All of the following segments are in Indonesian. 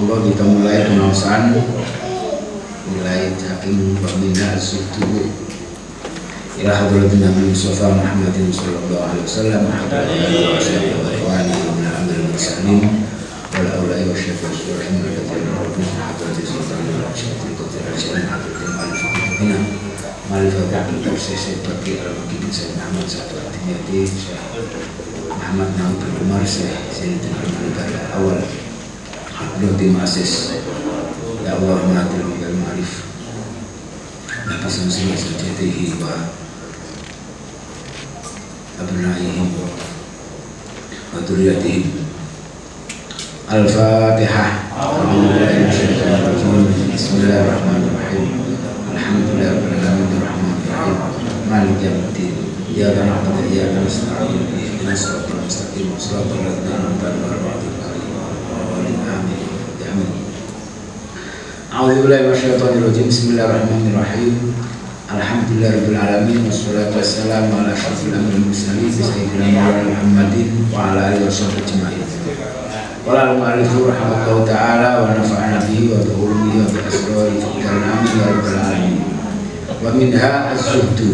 Monggo kita mulai pengawasan mulai saking pembina suatu ila hadratin Nabi Mustafa Muhammadin sallallahu alaihi wasallam wa sallam wa amil mursalin wal awliya wa syafi'us salihin wa katsirin hadratin sultanul syaikhul qadir al-jilani hadratin al-fatihina malifatul proses bagi al-muqaddim Sayyid Muhammad satu At-Timiyati Muhammad Nawawi bin Umar Sayyidina awal Hadratin Aziz ya Allah ma'atil mungkal ma'rif Nabi Samsul Sajatihi wa abnaihim wa duriyatihim Al-Fatihah Bismillahirrahmanirrahim Alhamdulillahirrahmanirrahim Rahmanirrahim Malik yawmiddin Iyyaka na'budu wa iyyaka nasta'in Ihdinas siratal mustaqim Shiratal ladzina an'amta 'alaihim A'udzubillahi minasyaitonir rajim. Bismillahirrahmanirrahim. Alhamdulillahirabbil alamin wassalatu wassalamu ala asyrofil anbiya'i wal mursalin sayyidina Muhammadin wa ala alihi washabbihi ajmain. Qala al-mu'allif rahimahullahu ta'ala wa nafa'ana bihi wa bi ulumihi wa bi asrarihi fil amin ya rabbal alamin. Wa minha az-zuhdu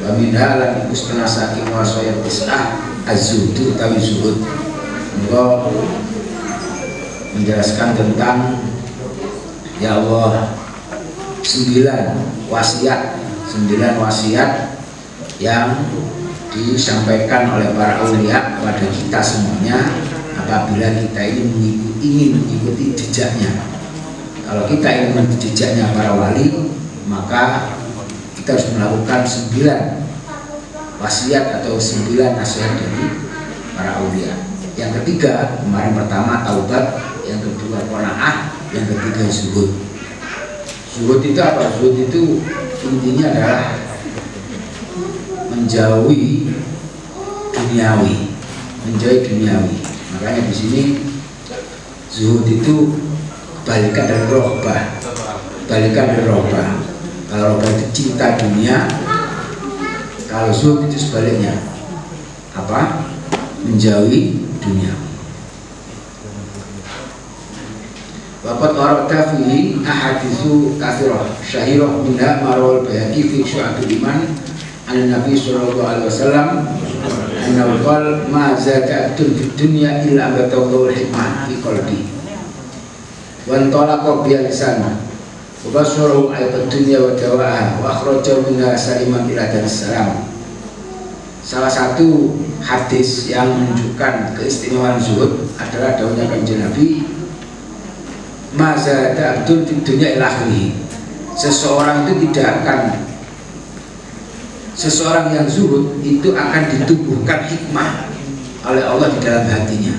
wa minha lan ustana saking wasaya tis'ah az-zuhdu tawi zuhud. Monggo menjelaskan tentang ya Allah 9 wasiat yang disampaikan oleh para aulia kepada kita semuanya apabila kita ini ingin mengikuti jejaknya. Kalau kita ingin mengikuti jejaknya para wali, maka kita harus melakukan 9 wasiat atau 9 nasihat dari para aulia. Yang ketiga, kemarin pertama taubat, yang kedua qanaah, yang ketiga zuhud. Zuhud itu apa? Zuhud itu intinya adalah menjauhi duniawi, Makanya di sini zuhud itu balikan dari rohbah. Kalau rohbah itu cinta dunia, kalau zuhud itu sebaliknya apa? Menjauhi dunia. Waqad warada fihi ahaditsu katsirah syahirah minha marawal Baihaqi fi Syu'abil Iman an Nabi sallallahu alaihi wasallam annahu qala ma zada abdun fid dunya illa abatawul hikmah fi qalbi wa antalaqa bi lisana wa basarahu ayat dunya wa dawaha wa akhrajahu minha saliman ila darussalam. Salah satu hadis yang menunjukkan keistimewaan zuhud adalah daunnya Kanjeng Nabi, mazada abdul fid dunya ila akhirih. Seseorang yang zuhud itu akan ditumbuhkan hikmah oleh Allah di dalam hatinya.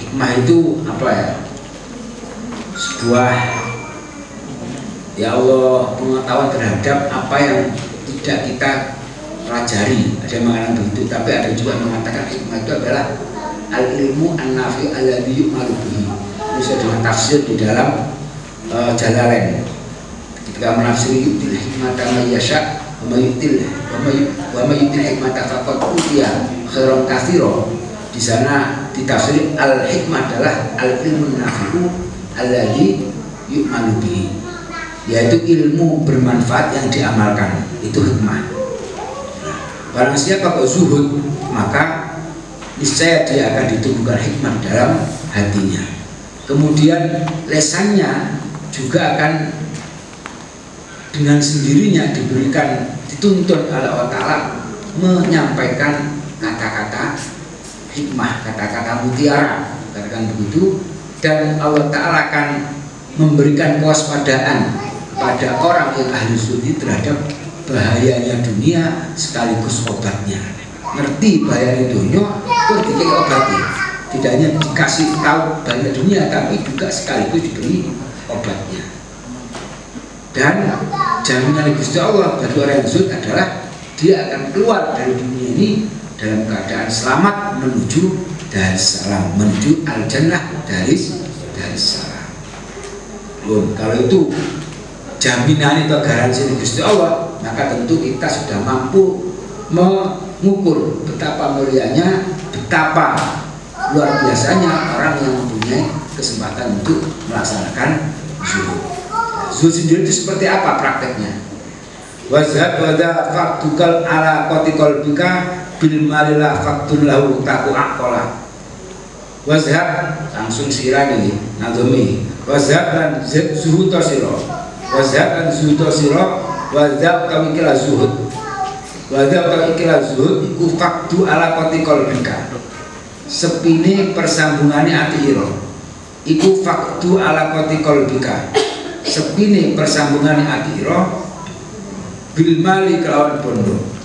Hikmah itu apa ya? Sebuah ya Allah pengetahuan terhadap apa yang tidak kita pelajari. Ada yang mengatakan begitu, tapi ada juga yang mengatakan hikmah itu adalah al-ilmu an-nafi alladzi yu'malu bihi. Bisa dengan tafsir di dalam Jalalain ketika menafsiri yu'til hikmata may yasha wa may yu'til hikmata faqad utiya khairan katsira. Di sana ditafsiri al-hikmah adalah al-ilmu nafi'u alladzi yu'malu bihi, yaitu ilmu bermanfaat yang diamalkan, itu hikmah. Barang siapa kok zuhud, maka niscaya dia akan ditumbuhkan hikmah dalam hatinya. Kemudian lesannya juga akan dengan sendirinya dituntun oleh Allah Ta'ala menyampaikan kata-kata hikmah, kata-kata mutiara, katakan begitu. Dan Allah Ta'ala akan memberikan kewaspadaan pada orang yang ahli zuhud terhadap bahayanya dunia sekaligus obatnya. Ngerti bahaya dunia, terus dikasih obatnya. Tidak hanya dikasih tahu bahaya dunia, tapi juga sekaligus diberi obatnya. Dan jaminan Gusti Allah bagi orang yang zuhud adalah dia akan keluar dari dunia ini dalam keadaan selamat menuju Darussalam, menuju al-jannah Darussalam. Kalau itu jaminan itu garansi dari Gusti Allah, maka tentu kita sudah mampu mengukur betapa mulianya, betapa luar biasanya orang yang mempunyai kesempatan untuk melaksanakan zuhud. Zuhud sendiri itu seperti apa prakteknya? Wazhad wada faktukal ala kotikol bika bil malilah faktul lahu taku akola. Wazhad langsung sirani nadomi. Wazhad dan zuhud tosiro. Wazhad dan zuhud tosiro. Wazhad kawikila zuhud. Wazhad kawikila zuhud iku faktu ala kotikol bika. Sepine persambungannya ati iro. Iku faktu ala kotikol bika. Sepine persambungannya ati iro. Bil mali kelawan bondo.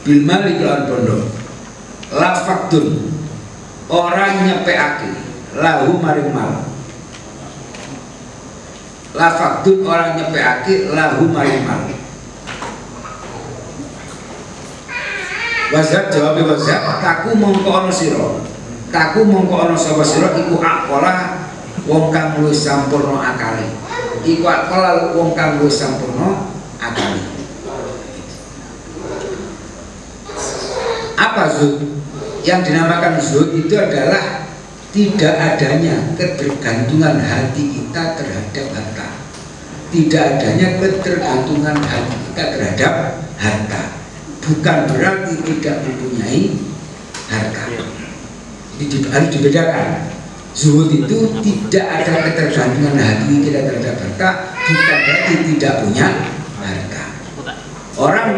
Bil mali kelawan bondo. La faktun orang nyepeake lahu maring mal. La faktun orang nyepeake lahu maring mal. Wazat jawab wazat taku mongko ana sira. Taku mongko ana sapa sira iku akola wong kang wis sampurna akale. Iku akola wong kang wis sampurna akale. Apa zuhud? Yang dinamakan zuhud itu adalah tidak adanya ketergantungan hati kita terhadap harta. Tidak adanya ketergantungan hati kita terhadap harta. Bukan berarti tidak mempunyai harta. Ini harus dibedakan. Zuhud itu tidak ada ketergantungan hati kita terhadap harta, bukan berarti tidak punya harta. Orang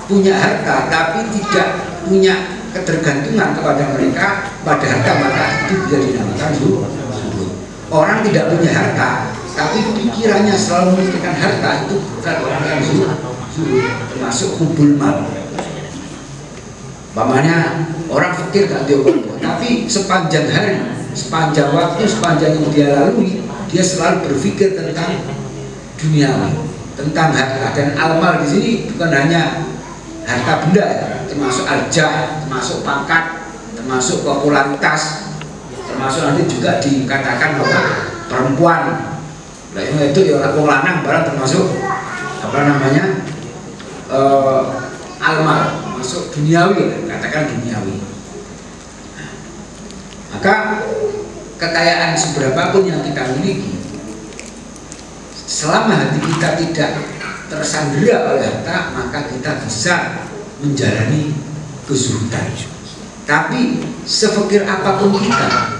punya harta tapi tidak punya ketergantungan kepada mereka pada harta, maka itu bisa dinamakan zuhud. Orang tidak punya harta tapi pikirannya selalu memikirkan harta, itu bukan orang yang zuhud, termasuk hubul mal. Umpamanya orang fikir gak diomong, tapi sepanjang hari, sepanjang waktu, sepanjang yang dia lalui, dia selalu berpikir tentang duniawi, tentang harta. Dan al-mal di sini bukan hanya harta benda, termasuk arjah, termasuk pangkat, termasuk popularitas, termasuk nanti juga dikatakan bahwa perempuan. Nah, itu ya orang lanang barang termasuk apa namanya al-mal, masuk duniawi, katakan duniawi. Nah, maka kekayaan seberapapun yang kita miliki, selama hati kita tidak tersandera oleh harta, maka kita bisa menjalani kezuhudan. Tapi sefakir apapun kita,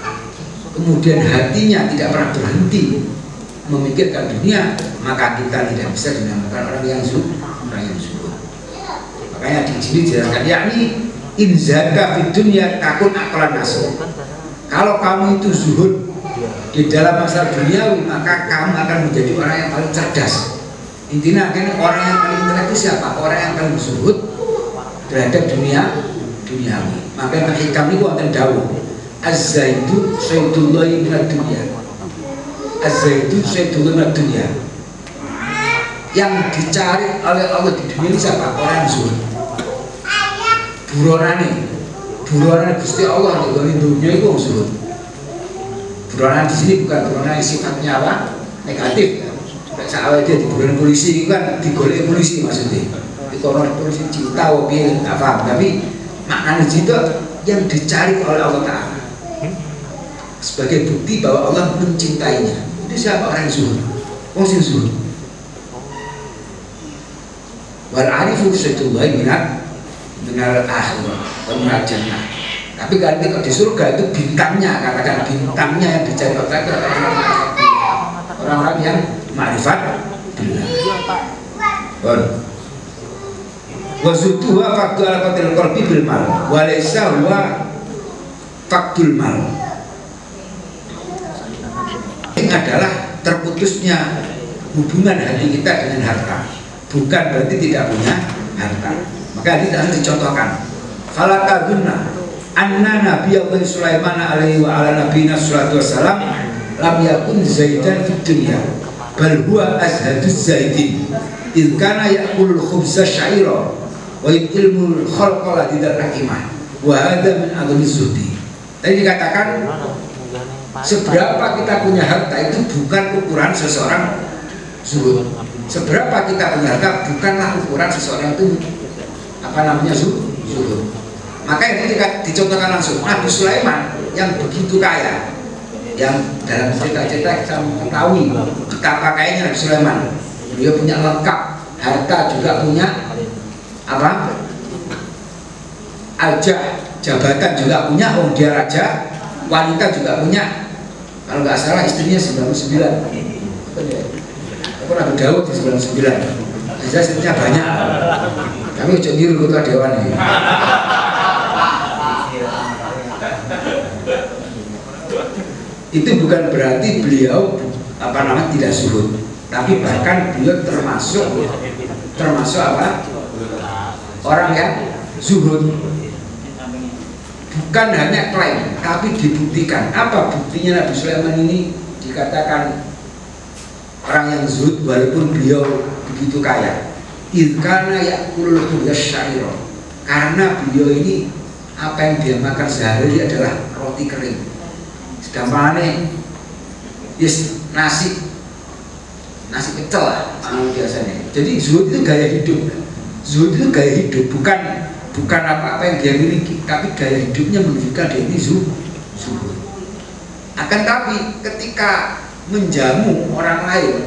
kemudian hatinya tidak pernah berhenti memikirkan dunia, maka kita tidak bisa dinamakan orang yang zuhud. Makanya di sini dijelaskan, yakni inzaka fid dunya takun aqlan nas. Kalau kamu itu zuhud di dalam masalah duniawi, maka kamu akan menjadi orang yang paling cerdas. Intinya kan orang yang paling intelektual siapa? Orang yang paling zuhud terhadap duniawi. Maka yang hikam ini wonten dawuh, az-zaidu sayyidullahi minad dunya. Az-zaidu sayyidullahi minad dunya. Yang dicari oleh Allah di dunia ini siapa? Orang zuhud. Buronane Gusti Allah di dunia itu zuhud. Buronan di sini bukan buronan yang sifatnya apa? Negatif. Saat dia di buronan polisi itu kan digolek polisi maksudnya. Di konon polisi cinta, obi, nggak paham. Tapi maknanya itu yang dicari oleh Allah Taala sebagai bukti bahwa Allah mencintainya. Itu siapa orang yang zuhud? Wong sing zuhud. Wal arifu sayyidullahi minal akhirah wa minal jannah. Tapi kalau di surga itu bintangnya, katakan bintangnya yang dicari orang-orang yang ma'rifat billah. Wa zuhduha faqdu ala qatil qalbi bil mal wa laysa huwa faqdul mal. Ini adalah terputusnya hubungan hati kita dengan harta, bukan berarti tidak punya harta. Maka ini harus dicontohkan. Falakadunna anna Nabiyallahi Sulaiman alaihi wa ala nabiyina sallallahu wassalam lam yakun zaidan fid dunya bal huwa azhaduz zaidin id kana ya'kulul khubza sya'ira wa ilmul khalqa tidak rahimah wa hadha min agami zuhdi. Tadi dikatakan seberapa kita punya harta itu bukan ukuran seseorang zuhud. Seberapa kita punya harta bukanlah ukuran seseorang itu apa namanya zuhud. Maka ini dicontohkan langsung Nabi Sulaiman yang begitu kaya, yang dalam cerita-cerita kita mengetahui betapa kayanya Nabi Sulaiman. Beliau punya lengkap, harta juga punya apa? Aljah, jabatan juga punya, dia raja, wanita juga punya. Kalau nggak salah istrinya 99. Aku Nabi Daud di 99. Bisa istrinya banyak. Tapi ujung biru ketua dewan ini. Itu bukan berarti beliau tidak zuhud, tapi bahkan beliau termasuk apa? Orang yang zuhud. Bukan hanya klaim, tapi dibuktikan. Apa buktinya Nabi Sulaiman ini dikatakan orang yang zuhud walaupun beliau begitu kaya? Karena ya'kulul syair. Karena beliau ini apa yang dia makan sehari adalah roti kering. Gampangane nasi pecel lah biasanya. Jadi zuhud itu gaya hidup. Zuhud itu gaya hidup, bukan apa-apa yang dia miliki, tapi gaya hidupnya menunjukkan dia ini zuhud. Akan tapi ketika menjamu orang lain,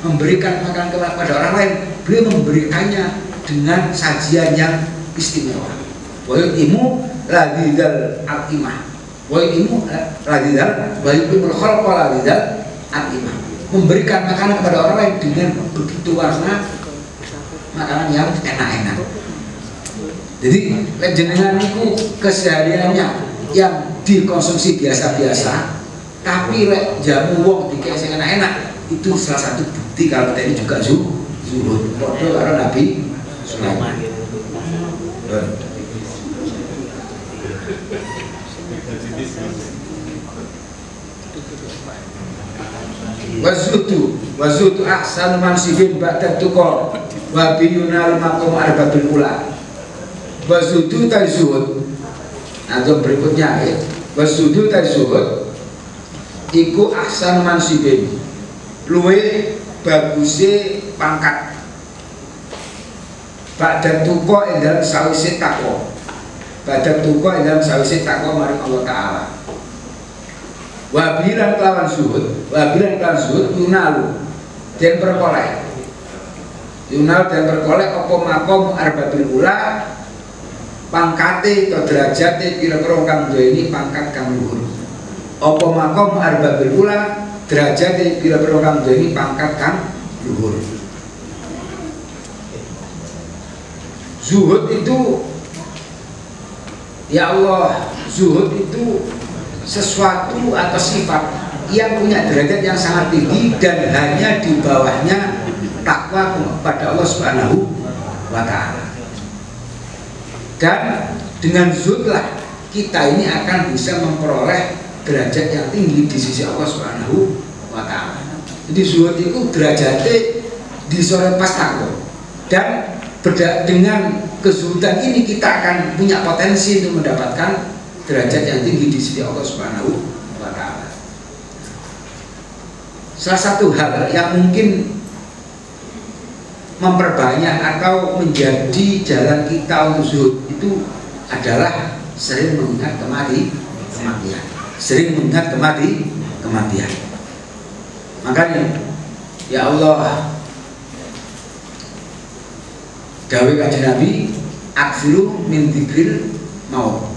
memberikan makan kepada orang lain, beliau memberikannya dengan sajian yang istimewa. Wa yu'imu ladzal atimah. Wa yu'imu ladzal wa yu'imul khalqa ladzal atimah. Memberikan makanan kepada orang lain dengan begitu warna makanan yang enak-enak. Jadi jenengan itu kesehariannya yang dikonsumsi biasa-biasa, tapi lek jamu wong dikasih enak-enak, itu salah satu bukti kalau tadi juga zuhud. Padha karo Nabi Sulaiman. Wazutu ahsanu mansibin ba'da tuqa wa biyunal maqam arbabil ula. Wazutu zuhud. Atau berikutnya ya. Wazutu zuhud iku ahsan mansibin, luwe baguse pangkat. Ba'da tuqa ing dalem sawise takwa. Ba'da tuqa ing dalem sawise takwa maring Allah Ta'ala. Wabilan kelawan zuhud, yunalu dan berkoleh. Yunal dan berkoleh apa makom arbabil ula, pangkate atau derajate kira-kira kang duweni pangkat kang luhur. Apa makom arbabil ula, derajate kira-kira kang duweni pangkat kang luhur. Zuhud itu, ya Allah, zuhud itu sesuatu atau sifat yang punya derajat yang sangat tinggi dan hanya di bawahnya takwa kepada Allah Subhanahu wa Ta'ala. Dan dengan zuhudlah kita ini akan bisa memperoleh derajat yang tinggi di sisi Allah Subhanahu wa Ta'ala. Jadi zuhud itu derajatnya di sore pas takwa, dan dengan kezuhudan ini kita akan punya potensi untuk mendapatkan derajat yang tinggi di sisi Allah Subhanahu wa Ta'ala. Salah satu hal yang mungkin memperbanyak atau menjadi jalan kita untuk zuhud itu adalah sering mengingat kematian. Sering mengingat kematian. Makanya ya Allah, dawuh Kanjeng Nabi, aksiru min dzikril maut.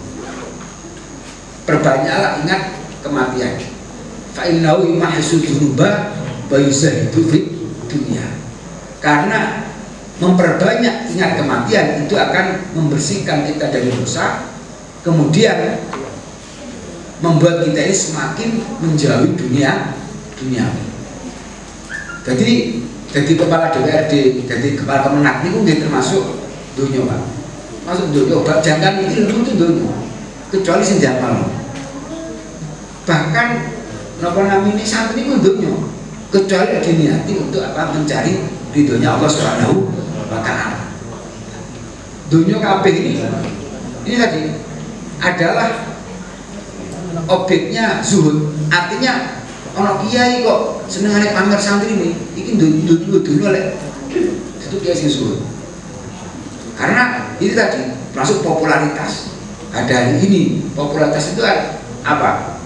Perbanyaklah ingat kematian. Fa innahu yumahhisu dzunuba wa yuzahidu fid dunya. Karena memperbanyak ingat kematian itu akan membersihkan kita dari dosa, kemudian membuat kita ini semakin menjauhi dunia. Jadi kepala DPRD, jadi kepala Kemenak ini mungkin termasuk dunia, Pak. Masuk dunia, jangan ini itu dunia, kecuali senjata. Bahkan napa namine santri ku dunia, kecuali diniati untuk apa? Mencari ridhonya Allah Subhanahu wa Ta'ala. Dunia kabeh ini tadi adalah objeknya zuhud. Artinya ono kiai kok senengane pamer santri ini, iki dunia lek itu kiai sing zuhud. Karena ini tadi masuk popularitas. Ada hari ini popularitas itu apa?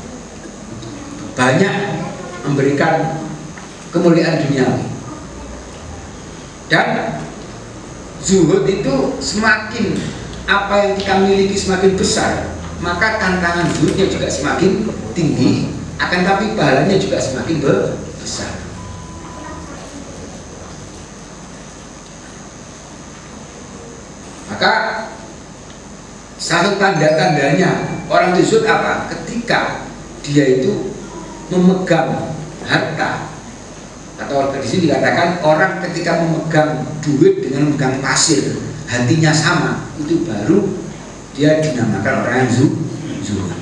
banyak memberikan kemuliaan duniawi. Dan zuhud itu semakin apa yang kita miliki semakin besar, maka tantangan zuhudnya juga semakin tinggi, akan tapi pahalanya juga semakin besar. Maka satu tanda-tandanya orang itu zuhud apa? Ketika dia itu memegang harta, atau di sini dikatakan orang ketika memegang duit dengan memegang pasir, hatinya sama, itu baru dia dinamakan orang yang zuhud.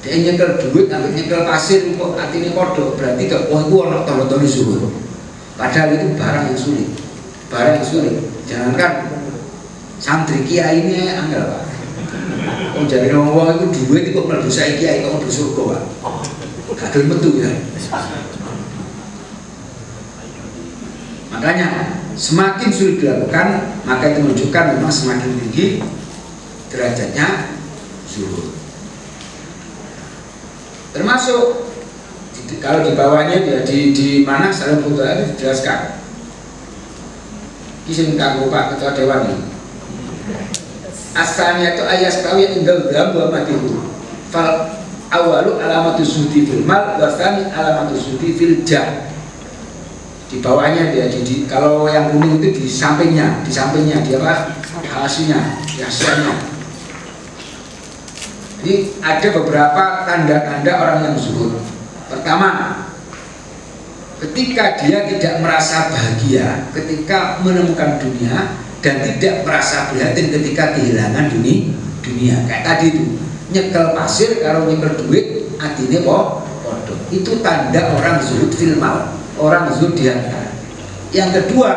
Dia nyekel duit, ambil nyekel pasir, kok hatinya kodoh, berarti gak itu orang tolong-tolong zuhud. Padahal itu barang yang sulit, barang yang sulit. Jangankan santri kiai ini angel Pak. Oh jadi orang itu duit itu kok mlebu kiai kok mlebu surga Pak. Gak metu ya. Makanya semakin sulit dilakukan, maka itu menunjukkan memang semakin tinggi derajatnya zuhud. Termasuk kalau di bawahnya ya, di mana salah foto itu dijelaskan. Kisah kanggo Pak Ketua Dewan ini. Asalnya itu ayat kawin indal dalam wa matihu. Fal awalu alamatu zuhdi fil mal, wa tsani alamatu zuhdi fil jah. Di bawahnya dia kalau yang kuning itu di sampingnya dia apa? Hasilnya, hasilnya. Jadi ada beberapa tanda-tanda orang yang zuhud. Pertama, ketika dia tidak merasa bahagia ketika menemukan dunia dan tidak merasa prihatin ketika kehilangan dunia. Kayak tadi itu nyekel pasir kalau nyekel duit adine podo. Itu tanda orang zuhud fil mal, orang zuhud di harta. Yang kedua,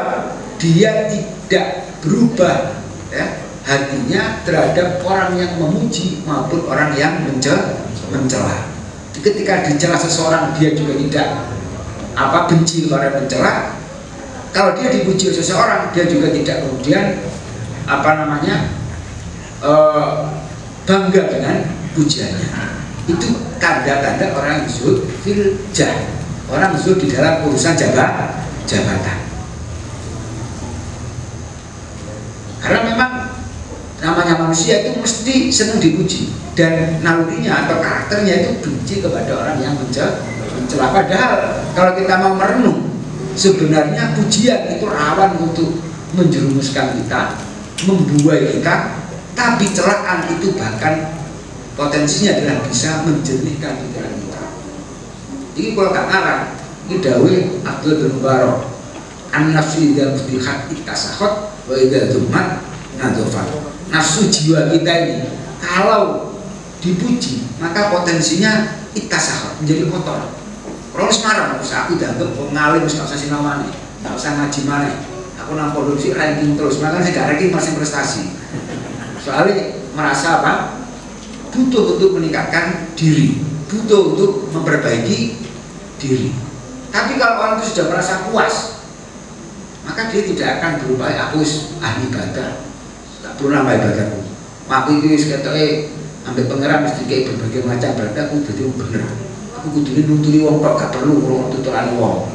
dia tidak berubah ya, hatinya terhadap orang yang memuji maupun orang yang mencela. Ketika dicela seseorang dia juga tidak benci orang yang mencela. Kalau dia dipuji oleh seseorang dia juga tidak kemudian bangga dengan pujiannya. Itu tanda-tanda orang zuhud fil jah, orang zuhud di dalam urusan jabatan. Karena memang namanya manusia itu mesti senang dipuji, dan nalurinya atau karakternya itu benci kepada orang yang mencela. Padahal kalau kita mau merenung, sebenarnya pujian itu rawan untuk menjerumuskan kita, membuai kita, tapi celaan itu bahkan potensinya adalah bisa menjernihkan pikiran kita. Ini kalau tak ngarang, ini dawuh Abdul bin Mubarak, an-nafsu idza futihat ittasahhat wa idza dzummat nadzafat. Nafsu jiwa kita ini kalau dipuji maka potensinya ittasahhat, menjadi kotor. Kalau semarang, aku dianggap ngalim, gak usah sinau maneh, gak usah ngaji maneh, aku nang produksi ranking terus, makanya saya gak ranking masih prestasi. Soalnya merasa apa? Butuh untuk meningkatkan diri, butuh untuk memperbaiki diri. Tapi kalau orang itu sudah merasa puas, maka dia tidak akan berupaya aku ahli ibadah, tak perlu nambah ibadahku. Aku ini seketoknya ambil pengeram mesti kayak berbagai macam ibadah, aku jadi bener. Aku kudu nuntuni wong kok gak perlu ngurung tuturan wong.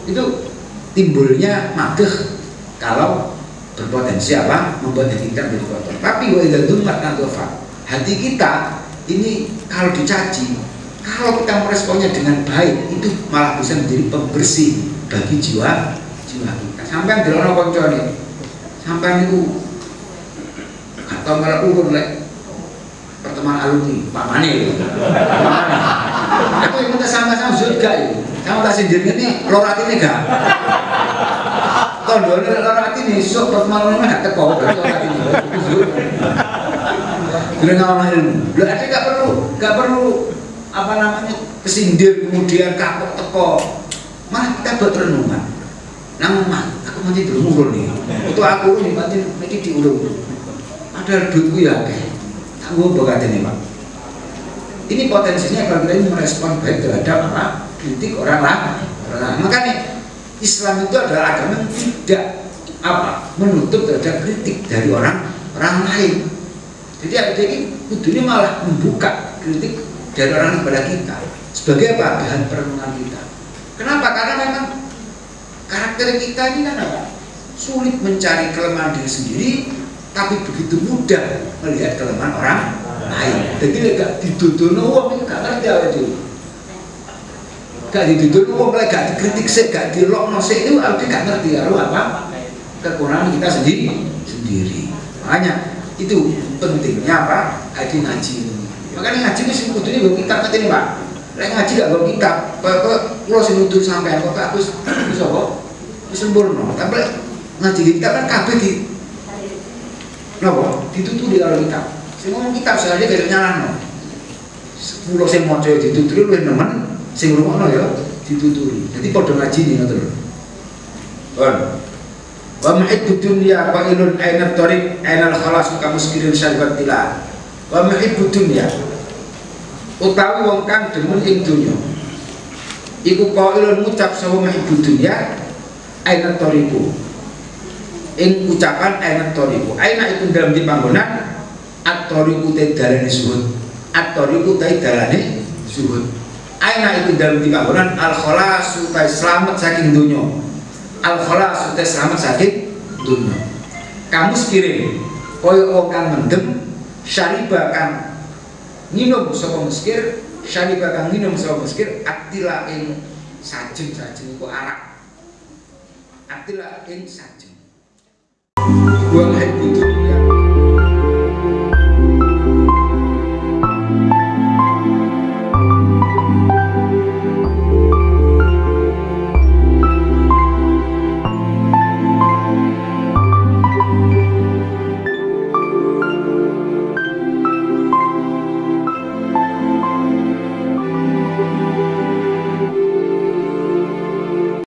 Itu timbulnya madeh kalau berpotensi membuat hati kita menjadi kotor. Tapi wa idza dzummat nadzafat, hati kita ini kalau dicaci, kalau kita meresponnya dengan baik, itu malah bisa menjadi pembersih bagi jiwa kita. Sampai di ono koncone, sampai niku atau malah urun lek pertemuan alumni pamane lho. Aku yang minta sama-sama zuhud gak itu. Kamu tak sendiri ini lorat ini gak? Tondone lorat ini sok pertemuan alumni gak teko berarti lorat ini zuhud. Bila ngawal ilmu, berarti gak perlu kesindir kemudian kapok teko. Malah kita buat renungan. Namun aku masih berumur nih. Itu aku nih masih diulung. Padahal duitku ya kayak. Aku berkata nih Pak. Ini potensinya kalau kita ini merespon baik terhadap kritik orang lain. Makanya Islam itu adalah agama yang tidak menutup terhadap kritik dari orang lain. Jadi ini malah membuka kritik dari orang kepada kita sebagai apa? Bahan perenungan kita. Kenapa? Karena memang karakter kita ini kan apa? Sulit mencari kelemahan diri sendiri, tapi begitu mudah melihat kelemahan orang lain. Jadi gak dituduh wong, gak ngerti apa itu. Gak dituduh wong, gak dikritik sih, gak dilokno sih, itu gak ngerti karo apa? Kekurangan kita sendiri. Makanya itu pentingnya apa? Ngaji ini. Makanya ngaji ini sing kudune nggo kitab katene, Pak. Lek ngaji gak nggo kitab, kok kula sing nutur sampean kok Agus iso kok wis sempurna. Tapi ngaji kitab kan kabeh di napa? Dituturi karo kitab. Sing ngomong kitab saja gak nyalahno. 10 sing maca dituturi luwih nemen, sing ngrungokno ya dituturi. Jadi padha ngaji nih ngoten lho. Pun. Wa muhibbud dunya qailun aina tariq aina al-khalas ka muskirin syarbat tila. Wa muhibbud dunya utawi wong kang demen ing dunya iku qailun ngucap sapa muhibbud dunya aina tariqu ing ucapan aina tariqu aina iku dalam di panggonan at-tariqu te dalane zuhud at-tariqu te dalane zuhud aina iku dalam di panggonan al-khalas te selamat saking dunya al-khalas te selamat saking dunya kamu kirim koyo wong kang mendem syariba kang nginum sapa muskir syariba kang nginum sapa muskir atila ing sajeng-sajeng iku arak atila ing sajeng wa